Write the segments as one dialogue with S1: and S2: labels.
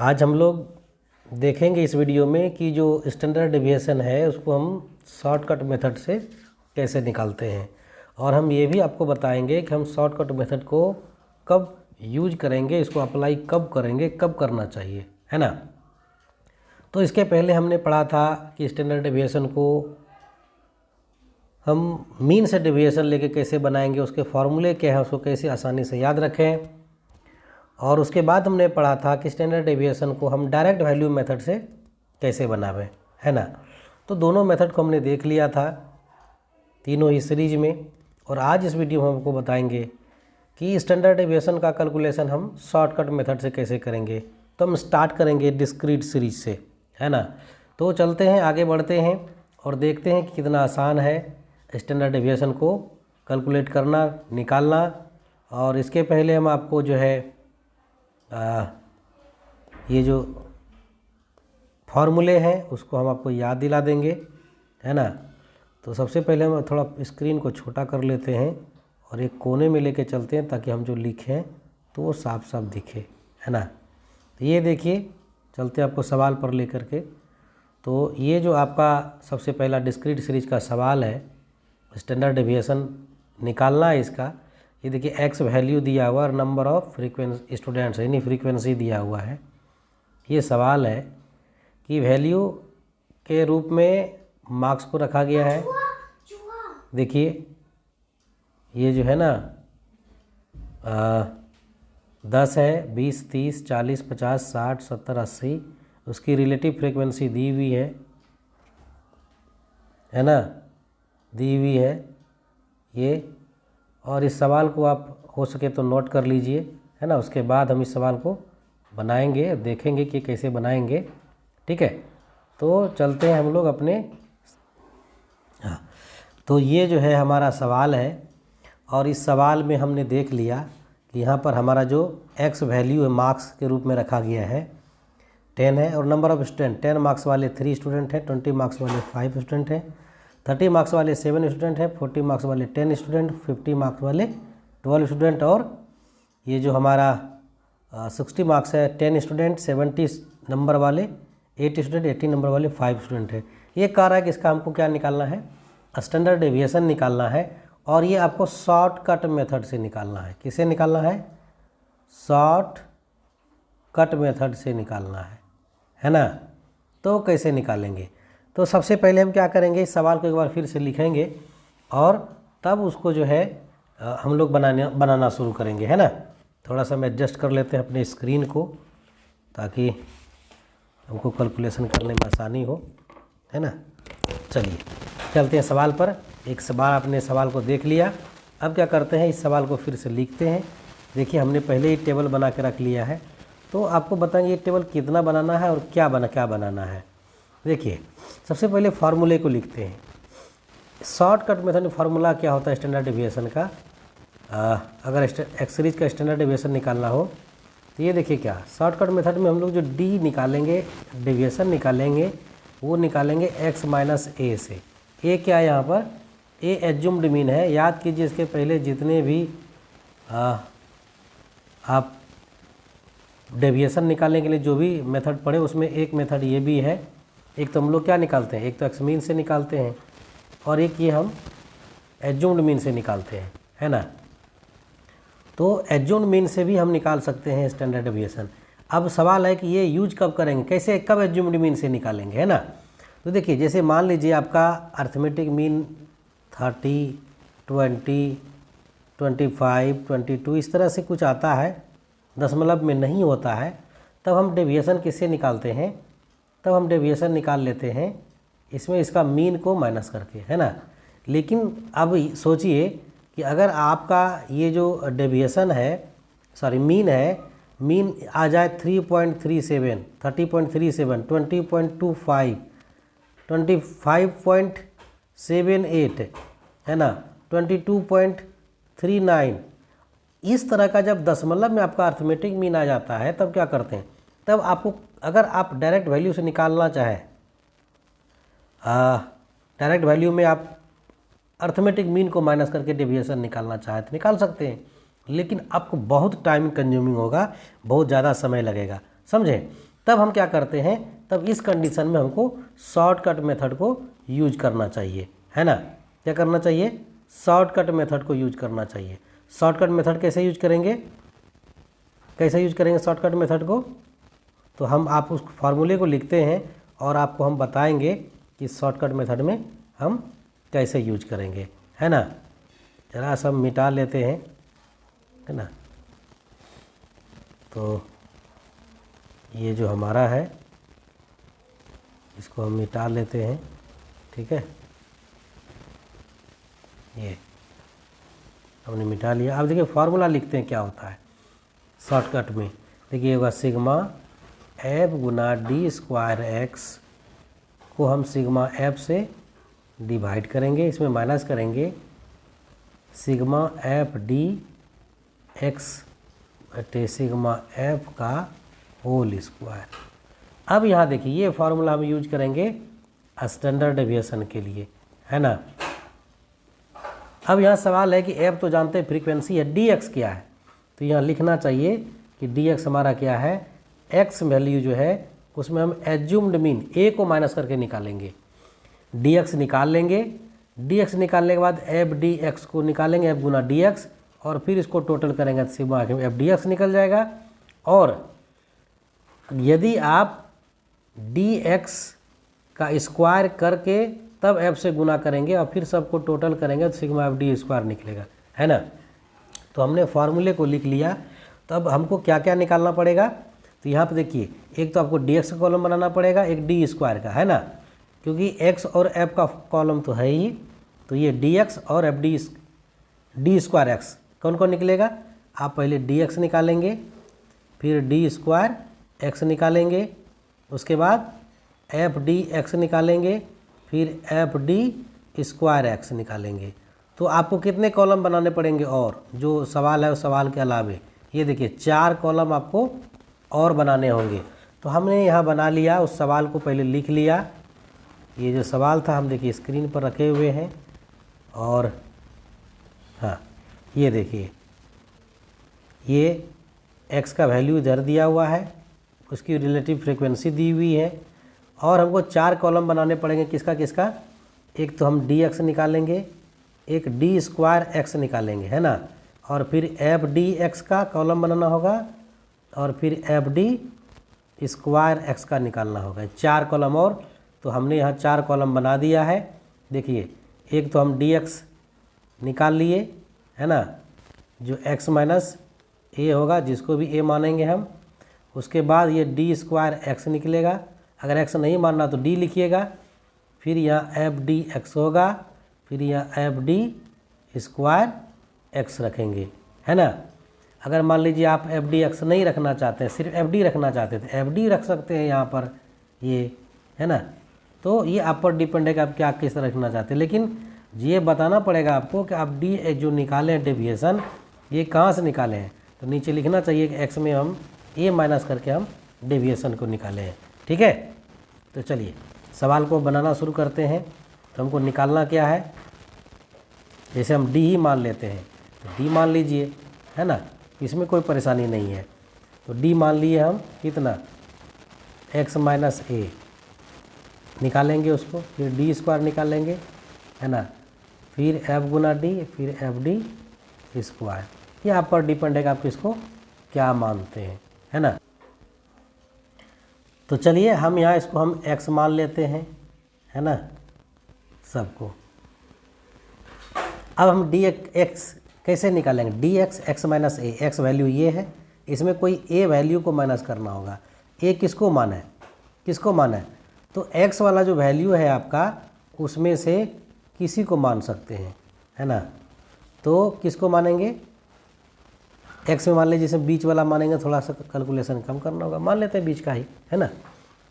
S1: आज हम लोग देखेंगे इस वीडियो में कि जो स्टैंडर्ड डेविएशन है उसको हम शॉर्टकट मेथड से कैसे निकालते हैं, और हम ये भी आपको बताएंगे कि हम शॉर्टकट मेथड को कब यूज करेंगे, इसको अप्लाई कब करेंगे, कब करना चाहिए, है ना। तो इसके पहले हमने पढ़ा था कि स्टैंडर्ड डेविएशन को हम मीन से डेविएशन लेके कैसे बनाएंगे, उसके फॉर्मूले क्या है, उसको कैसे आसानी से याद रखें। और उसके बाद हमने पढ़ा था कि स्टैंडर्ड डेविएशन को हम डायरेक्ट वैल्यू मेथड से कैसे बनावें, है ना। तो दोनों मेथड को हमने देख लिया था तीनों ही सीरीज में, और आज इस वीडियो में हम आपको बताएंगे कि स्टैंडर्ड डेविएशन का कैलकुलेशन हम शॉर्टकट मेथड से कैसे करेंगे। तो हम स्टार्ट करेंगे डिस्क्रीट सीरीज से, है ना। तो चलते हैं, आगे बढ़ते हैं और देखते हैं कि कितना आसान है स्टैंडर्ड डेविएशन को कैलकुलेट करना, निकालना। और इसके पहले हम आपको जो है ये जो फॉर्मूले हैं उसको हम आपको याद दिला देंगे, है ना। तो सबसे पहले हम थोड़ा स्क्रीन को छोटा कर लेते हैं और एक कोने में लेके चलते हैं ताकि हम जो लिखें तो वो साफ साफ दिखे, है ना। तो ये देखिए, चलते हैं आपको सवाल पर लेकर के। तो ये जो आपका सबसे पहला डिस्क्रीट सीरीज का सवाल है, स्टैंडर्ड डेविएशन निकालना है इसका। ये देखिए एक्स वैल्यू दिया हुआ और नंबर ऑफ फ्रीक्वेंसी स्टूडेंट्स है, यानी फ्रीक्वेंसी दिया हुआ है। ये सवाल है कि वैल्यू के रूप में मार्क्स को रखा गया है। देखिए ये जो है ना 10 है, 20, 30, 40, 50, 60, 70, 80 उसकी रिलेटिव फ्रीक्वेंसी दी हुई है ना, दी हुई है ये। और इस सवाल को आप हो सके तो नोट कर लीजिए, है ना। उसके बाद हम इस सवाल को बनाएंगे, देखेंगे कि कैसे बनाएंगे, ठीक है। तो चलते हैं हम लोग अपने। हाँ, तो ये जो है हमारा सवाल है, और इस सवाल में हमने देख लिया कि यहाँ पर हमारा जो एक्स वैल्यू है मार्क्स के रूप में रखा गया है 10 है, और नंबर ऑफ स्टूडेंट 10 मार्क्स वाले 3 स्टूडेंट हैं, 20 मार्क्स वाले 5 स्टूडेंट हैं, 30 मार्क्स वाले 7 स्टूडेंट हैं, 40 मार्क्स वाले 10 स्टूडेंट, 50 मार्क्स वाले 12 स्टूडेंट, और ये जो हमारा 60 मार्क्स है 10 स्टूडेंट, 70 नंबर वाले 8 स्टूडेंट, 80 नंबर वाले 5 स्टूडेंट है। ये कह रहा है कि इसका हमको क्या निकालना है, स्टैंडर्ड डेविएशन निकालना है, और ये आपको शॉर्टकट मेथड से निकालना है। किसे निकालना है? शॉर्टकट मेथड से निकालना है ना। तो कैसे निकालेंगे? तो सबसे पहले हम क्या करेंगे, इस सवाल को एक बार फिर से लिखेंगे और तब उसको जो है हम लोग बनाना शुरू करेंगे, है ना। थोड़ा सा हम एडजस्ट कर लेते हैं अपने स्क्रीन को ताकि हमको कैलकुलेशन करने में आसानी हो, है ना। चलिए चलते हैं सवाल पर। एक बार आपने सवाल को देख लिया, अब क्या करते हैं, इस सवाल को फिर से लिखते हैं। देखिए हमने पहले ही टेबल बना के रख लिया है, तो आपको बताएंगे ये टेबल कितना बनाना है और क्या बनाना है। देखिए सबसे पहले फार्मूले को लिखते हैं। शॉर्टकट मेथड में फार्मूला क्या होता है स्टैंडर्ड डेविएशन का। अगर एक्स सीरीज का स्टैंडर्ड डेविएशन निकालना हो तो ये देखिए क्या, शॉर्टकट मेथड में हम लोग जो डी निकालेंगे, डेविएशन निकालेंगे, वो निकालेंगे एक्स माइनस ए से। ए क्या है यहाँ पर? ए एज्यूम्ड मीन है। याद कीजिए इसके पहले जितने भी आप डेविएशन निकालने के लिए जो भी मेथड पढ़े उसमें एक मेथड ये भी है। एक तो हम लोग क्या निकालते हैं, एक तो एक्स मीन से निकालते हैं और एक ये हम एज्यूम्ड मीन से निकालते हैं, है ना। तो एज्यूम्ड मीन से भी हम निकाल सकते हैं स्टैंडर्ड डेविएशन। अब सवाल है कि ये यूज कब करेंगे, कैसे, कब एज्यूम्ड मीन से निकालेंगे, है ना। तो देखिए जैसे मान लीजिए आपका अर्थमेटिक मीन 30, 20, 25, 22 इस तरह से कुछ आता है, दशमलव में नहीं होता है, तब हम डेविएशन किससे निकालते हैं, तब हम डेविएशन निकाल लेते हैं इसमें इसका मीन को माइनस करके, है ना। लेकिन अब सोचिए कि अगर आपका ये जो डेविएशन है, सॉरी मीन है, मीन आ जाए 3.37, 30.37, 20.25, 25.78, है ना, 22.39, इस तरह का जब दशमलव में आपका अर्थमेटिक मीन आ जाता है तब क्या करते हैं, तब आपको अगर आप डायरेक्ट वैल्यू से निकालना चाहें, डायरेक्ट वैल्यू में आप अर्थमेटिक मीन को माइनस करके डेविएशन निकालना चाहें तो निकाल सकते हैं, लेकिन आपको बहुत टाइम कंज्यूमिंग होगा, बहुत ज़्यादा समय लगेगा, समझे। तब हम क्या करते हैं, तब इस कंडीशन में हमको शॉर्टकट मेथड को यूज करना चाहिए, है ना। क्या करना चाहिए, शॉर्टकट मेथड को यूज करना चाहिए। शॉर्टकट मेथड कैसे यूज करेंगे, कैसे यूज करेंगे शॉर्टकट मेथड को, तो हम आप उस फार्मूले को लिखते हैं और आपको हम बताएंगे कि शॉर्टकट मेथड में हम कैसे यूज करेंगे, है ना। जरा सब मिटा लेते हैं, है ना। तो ये जो हमारा है इसको हम मिटा लेते हैं, ठीक है। ये हमने मिटा लिया। अब देखिए फार्मूला लिखते हैं क्या होता है शॉर्टकट में। देखिए होगा सिग्मा एफ गुना डी स्क्वायर एक्स को हम सिग्मा एफ से डिवाइड करेंगे, इसमें माइनस करेंगे सिग्मा एफ डी एक्स बटे सिग्मा एफ का होल स्क्वायर। अब यहाँ देखिए ये फार्मूला हम यूज करेंगे स्टैंडर्ड डेविएशन के लिए, है ना। अब यहाँ सवाल है कि एफ तो जानते हैं फ्रीक्वेंसी है, डी एक्स क्या है, तो यहाँ लिखना चाहिए कि डी एक्स हमारा क्या है, एक्स वैल्यू जो है उसमें हम एज्यूम्ड मीन ए को माइनस करके निकालेंगे, डी एक्स निकाल लेंगे। डी एक्स निकालने के बाद एफ डी एक्स को निकालेंगे, एफ गुना डी एक्स, और फिर इसको टोटल करेंगे तो सिग्मा एफ डी एक्स निकल जाएगा। और यदि आप डी एक्स का स्क्वायर करके तब एफ से गुना करेंगे और फिर सबको टोटल करेंगे तो सिग्मा एफ डी स्क्वायर निकलेगा, है ना। तो हमने फार्मूले को लिख लिया। तो अब हमको क्या क्या निकालना पड़ेगा, तो यहाँ पे देखिए एक तो आपको डी एक्स का कॉलम बनाना पड़ेगा, एक डी स्क्वायर का, है ना, क्योंकि एक्स और एफ का कॉलम तो है ही। तो ये डी एक्स और एफ डी स्क्वायर एक्स कौन कौन निकलेगा, आप पहले डी एक्स निकालेंगे, फिर डी स्क्वायर एक्स निकालेंगे, उसके बाद एफ डी एक्स निकालेंगे, फिर एफ डी स्क्वायर एक्स निकालेंगे। तो आपको कितने कॉलम बनाने पड़ेंगे, और जो सवाल है उस सवाल के अलावे ये देखिए 4 कॉलम आपको और बनाने होंगे। तो हमने यहाँ बना लिया, उस सवाल को पहले लिख लिया। ये जो सवाल था हम देखिए स्क्रीन पर रखे हुए हैं, और हाँ ये देखिए ये x का वैल्यू इधर दिया हुआ है, उसकी रिलेटिव फ्रीक्वेंसी दी हुई है, और हमको 4 कॉलम बनाने पड़ेंगे। किसका किसका, एक तो हम डी एक्स निकालेंगे, एक डी स्क्वायर एक्स निकालेंगे, है ना, और फिर एफ डी एक्स का कॉलम बनाना होगा, और फिर एफ डी स्क्वायर एक्स का निकालना होगा। 4 कॉलम और, तो हमने यहाँ 4 कॉलम बना दिया है। देखिए एक तो हम डी एक्स निकाल लिए, है ना, जो x माइनस ए होगा, जिसको भी a मानेंगे हम। उसके बाद ये डी स्क्वायर एक्स निकलेगा, अगर x नहीं मानना तो d लिखिएगा, फिर यहाँ एफ डी एक्स होगा, फिर यहाँ एफ डी स्क्वायर एक्स रखेंगे, है ना। अगर मान लीजिए आप एफ डी एक्स नहीं रखना चाहते हैं, सिर्फ एफ डी रखना चाहते थे, एफ डी रख सकते हैं यहाँ पर, ये है ना। तो ये आप पर डिपेंड है कि आप क्या किस तरह रखना चाहते हैं, लेकिन ये बताना पड़ेगा आपको कि आप डी जो निकाले हैं डेविएशन, ये कहाँ से निकाले हैं। तो नीचे लिखना चाहिए कि एक्स में हम ए माइनस करके हम डेविएशन को निकाले हैं, ठीक है। तो चलिए सवाल को बनाना शुरू करते हैं। तो हमको निकालना क्या है, जैसे हम डी ही मान लेते हैं, तो डी मान लीजिए, है ना, इसमें कोई परेशानी नहीं है। तो डी मान लिए हम कितना, एक्स माइनस ए निकालेंगे उसको, फिर डी स्क्वायर निकालेंगे, है ना, फिर एफ गुना डी, फिर एफ डी स्क्वायर। ये आप पर डिपेंड है कि आप इसको क्या मानते हैं, है ना। तो चलिए हम यहाँ इसको हम x मान लेते हैं, है ना, सबको। अब हम डी एक्स कैसे निकालेंगे, डी एक्स एक्स माइनस ए, एक्स वैल्यू ये है, इसमें कोई ए वैल्यू को माइनस करना होगा। ए किसको माना है, किसको माना है, तो x वाला जो वैल्यू है आपका उसमें से किसी को मान सकते हैं, है ना। तो किसको मानेंगे, x में मान लीजिए, जैसे बीच वाला मानेंगे, थोड़ा सा कैलकुलेशन कम करना होगा, मान लेते हैं बीच का ही, है ना।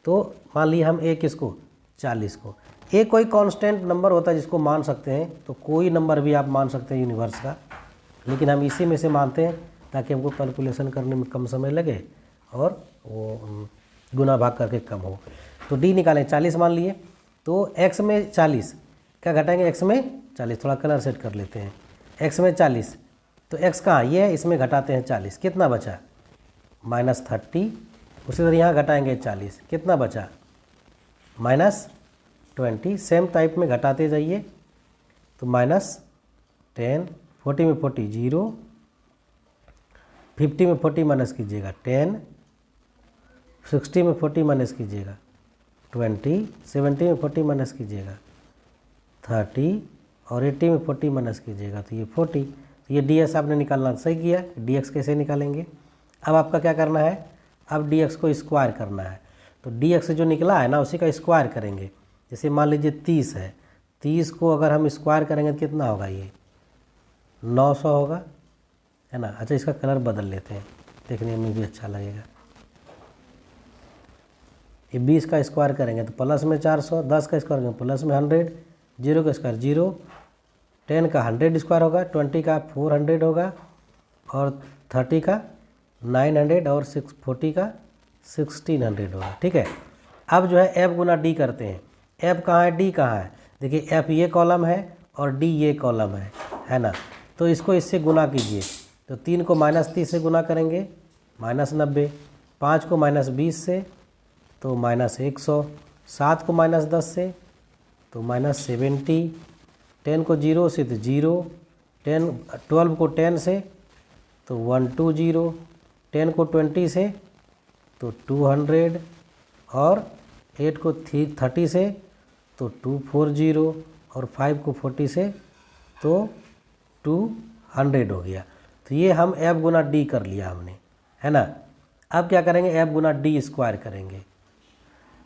S1: तो मान लिए हम a किसको, 40 को। a कोई कांस्टेंट नंबर होता है जिसको मान सकते हैं, तो कोई नंबर भी आप मान सकते हैं यूनिवर्स का, लेकिन हम इसी में से मानते हैं ताकि हमको कैलकुलेशन करने में कम समय लगे और वो गुना भाग करके कम हो। तो d निकालें, 40 मान लिए। तो x में 40 क्या घटाएंगे, x में 40, थोड़ा कलर सेट कर लेते हैं, x में 40, तो x कहाँ, ये है, इसमें घटाते हैं 40, कितना बचा, -30 उसी तरह यहाँ घटाएंगे 40, कितना बचा -20। सेम टाइप में घटाते जाइए, तो -10, 40 में 40 0, 50 में 40 माइनस कीजिएगा 10, 60 में 40 माइनस कीजिएगा 20, 70 में 40 माइनस कीजिएगा 30 और 80 में 40 माइनस कीजिएगा तो ये 40। तो ये डी एक्स आपने निकालना सही किया। डी एक्स कैसे निकालेंगे, अब आपका क्या करना है, अब डी एक्स को स्क्वायर करना है। तो डी एक्स जो निकला है ना उसी का स्क्वायर करेंगे। जैसे मान लीजिए 30 है, 30 को अगर हम स्क्वायर करेंगे तो कितना होगा, ये 900 होगा, है ना। अच्छा, इसका कलर बदल लेते हैं, देखने में भी अच्छा लगेगा। ये 20 का स्क्वायर करेंगे तो प्लस में 400, 10 का स्क्वायर करेंगे प्लस में 100, 0 का स्क्वायर 0, 10 का 100 स्क्वायर होगा, 20 का 400 होगा और 30 का 900 और 40 का 1600 होगा। ठीक है, अब जो है एफ गुना डी करते हैं। एफ कहाँ है, डी कहाँ है, देखिए एफ ये कॉलम है और डी ये कॉलम है ना। तो इसको इससे गुना कीजिए, तो 3 को -30 से गुना करेंगे -90, 5 को -20 से तो -100, 7 को -10 से तो -70, 10 को 0 से तो 0, 12 को 10 से तो 120, 10 को 20 से तो 200 और 8 को 30 से तो 240 और 5 को 40 से तो 200 हो गया। तो ये हम एफ गुना डी कर लिया हमने, है ना। अब क्या करेंगे, एफ गुना डी स्क्वायर करेंगे।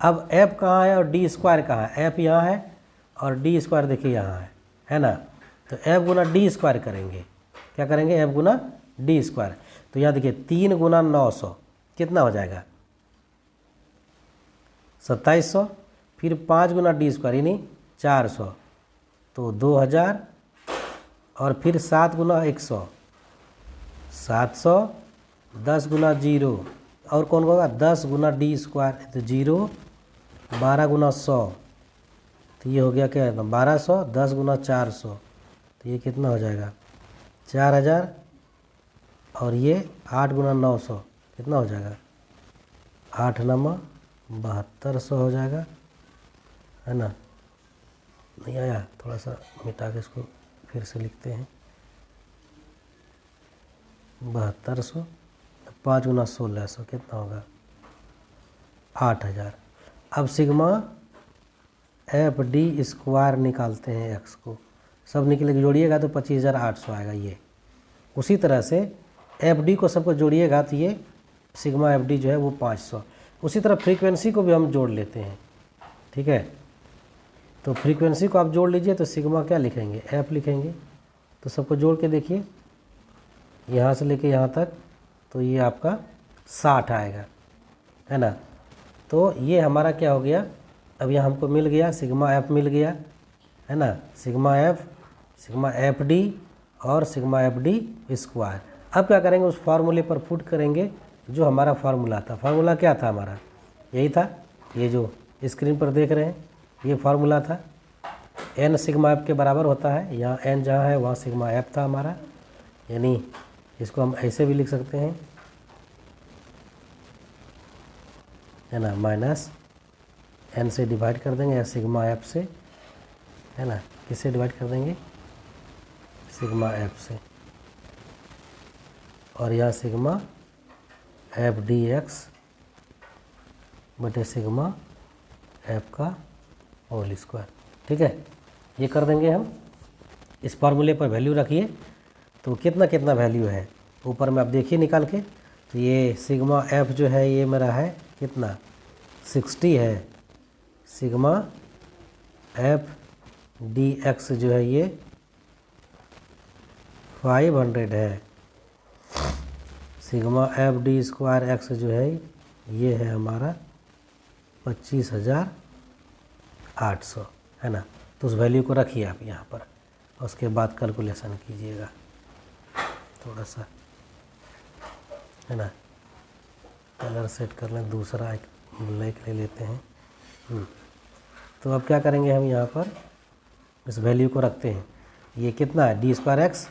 S1: अब एफ कहाँ है और डी स्क्वायर कहाँ है, एफ यहाँ है और डी स्क्वायर देखिए यहाँ है ना। तो एफ गुना डी स्क्वायर करेंगे, क्या करेंगे, एफ गुना डी स्क्वायर। तो यहाँ देखिए 3 गुना 900 कितना हो जाएगा 2700, फिर 5 गुना डी स्क्वायर यानी 400 तो 2000 और फिर 7 गुना 100 700, 10 गुना 0 और कौन होगा 10 गुना डी स्क्वायर तो 0, 12 गुना 100 तो ये हो गया क्या 1200, 10 गुना 400 तो ये कितना हो जाएगा 4000 और ये 8 गुना 900 कितना हो जाएगा 8 9 7200 हो जाएगा, है ना। नहीं आया, थोड़ा सा मिटा के इसको फिर से लिखते हैं 7200, 5 गुना 1600 कितना होगा 8000। अब सिग्मा एफ डी स्क्वायर निकालते हैं एक्स को, सब निकलेगा जोड़िएगा तो 25800 आएगा ये। उसी तरह से एफ डी को सबको जोड़िएगा तो ये सिग्मा एफ डी जो है वो 500। उसी तरह फ्रीक्वेंसी को भी हम जोड़ लेते हैं, ठीक है। तो फ्रीक्वेंसी को आप जोड़ लीजिए तो सिग्मा क्या लिखेंगे एफ लिखेंगे। तो सबको जोड़ के देखिए यहाँ से लेके यहाँ तक तो ये आपका 60 आएगा, है ना। तो ये हमारा क्या हो गया, अब यहाँ हमको मिल गया सिग्मा एफ मिल गया, है ना। सिग्मा एफ डी और सिग्मा एफ डी स्क्वायर। अब क्या करेंगे, उस फार्मूले पर पुट करेंगे जो हमारा फार्मूला था। फार्मूला क्या था हमारा, यही था, ये जो स्क्रीन पर देख रहे हैं ये फार्मूला था। एन सिग्मा एफ के बराबर होता है, यहाँ एन जहाँ है वहाँ सिग्मा एफ था हमारा, यानी इसको हम ऐसे भी लिख सकते हैं, है ना। माइनस एन से डिवाइड कर देंगे या सिग्मा एफ से, है ना। किससे डिवाइड कर देंगे, सिग्मा एफ से, और यहाँ सिग्मा एफ डी एक्स बटे सिग्मा एफ का होल स्क्वायर, ठीक है। ये कर देंगे हम। इस फार्मूले पर वैल्यू रखिए तो कितना कितना वैल्यू है ऊपर में आप देखिए निकाल के। तो ये सिग्मा एफ जो है ये मेरा है कितना 60 है, सिग्मा एफ डी एक्स जो है ये 500 है, sigma F D square x जो है ये है हमारा 25800, है ना। तो उस वैल्यू को रखिए आप यहाँ पर, उसके बाद कैलकुलेशन कीजिएगा थोड़ा सा, है ना। कलर सेट कर लें, दूसरा एक ब्लैक ले लेते हैं। तो अब क्या करेंगे हम यहाँ पर इस वैल्यू को रखते हैं। ये कितना है डी स्क्वायर एक्स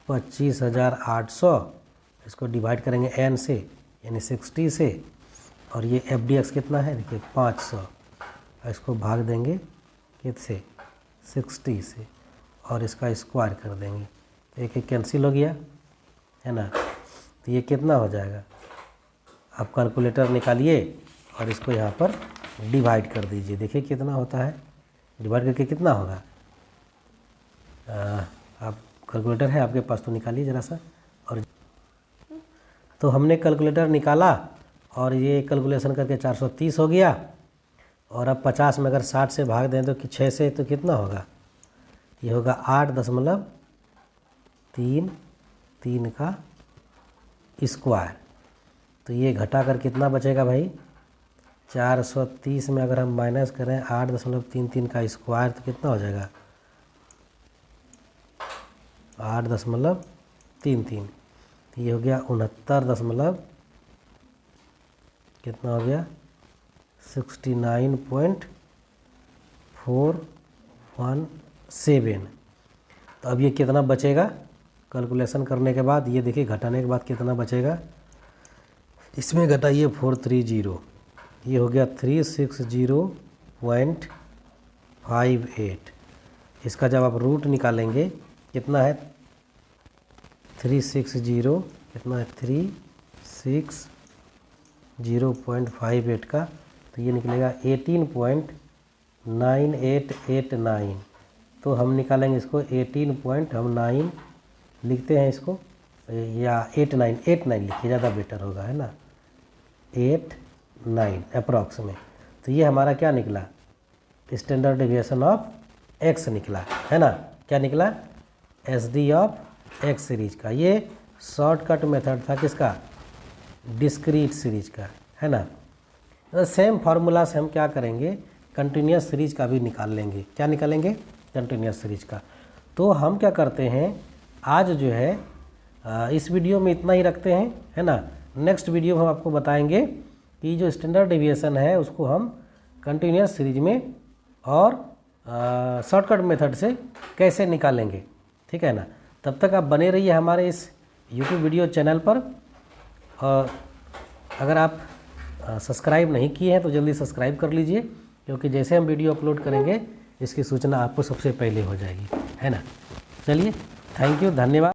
S1: 25800, इसको डिवाइड करेंगे एन से, यानी 60 से, और ये FDX कितना है देखिए 500, इसको भाग देंगे कितने 60 से और इसका स्क्वायर कर देंगे तो एक एक कैंसिल हो गया है ना। तो ये कितना हो जाएगा, आप कैलकुलेटर निकालिए और इसको यहाँ पर डिवाइड कर दीजिए, देखिए कितना होता है, डिवाइड करके कितना होगा। आप कैलकुलेटर है आपके पास तो निकालिए ज़रा सा। और तो हमने कैलकुलेटर निकाला और ये कैलकुलेशन करके 430 हो गया। और अब 50 में अगर 60 से भाग दें तो 6 से तो कितना होगा, ये होगा 8.33 का स्क्वायर। तो ये घटा कर कितना बचेगा भाई, 430 में अगर हम माइनस करें 8.33 का स्क्वायर तो कितना हो जाएगा 8.33, तो ये हो गया 69 कितना हो गया 69.417। तो अब ये कितना बचेगा कैलकुलेशन करने के बाद, ये देखिए घटाने के बाद कितना बचेगा, इसमें घटाइए 430, ये हो गया 360.58। इसका जब आप रूट निकालेंगे कितना है 360 कितना है 360.58 का, तो ये निकलेगा 18.9889। तो हम निकालेंगे इसको 18.9 लिखते हैं इसको, या 89 लिखिए ज़्यादा बेटर होगा है ना, 89 अप्रॉक्स में। तो ये हमारा क्या निकला, स्टैंडर्ड डेविएशन ऑफ एक्स निकला है ना। क्या निकला, SD ऑफ एक्स सीरीज का। ये शॉर्टकट मेथड था किसका, डिस्क्रीट सीरीज का है ना। तो सेम फार्मूला से हम क्या करेंगे, कंटिन्यूस सीरीज का भी निकाल लेंगे। क्या निकालेंगे, कंटिन्यूस सीरीज का। तो हम क्या करते हैं, आज जो है इस वीडियो में इतना ही रखते हैं है ना। नेक्स्ट वीडियो में हम आपको बताएंगे कि जो स्टैंडर्ड डेविएशन है उसको हम कंटिन्यूस सीरीज में और शॉर्टकट मेथड से कैसे निकालेंगे, ठीक है ना। तब तक आप बने रहिए हमारे इस YouTube वीडियो चैनल पर। और अगर आप सब्सक्राइब नहीं किए हैं तो जल्दी सब्सक्राइब कर लीजिए, क्योंकि जैसे हम वीडियो अपलोड करेंगे इसकी सूचना आपको सबसे पहले हो जाएगी है ना। चलिए, थैंक यू, धन्यवाद।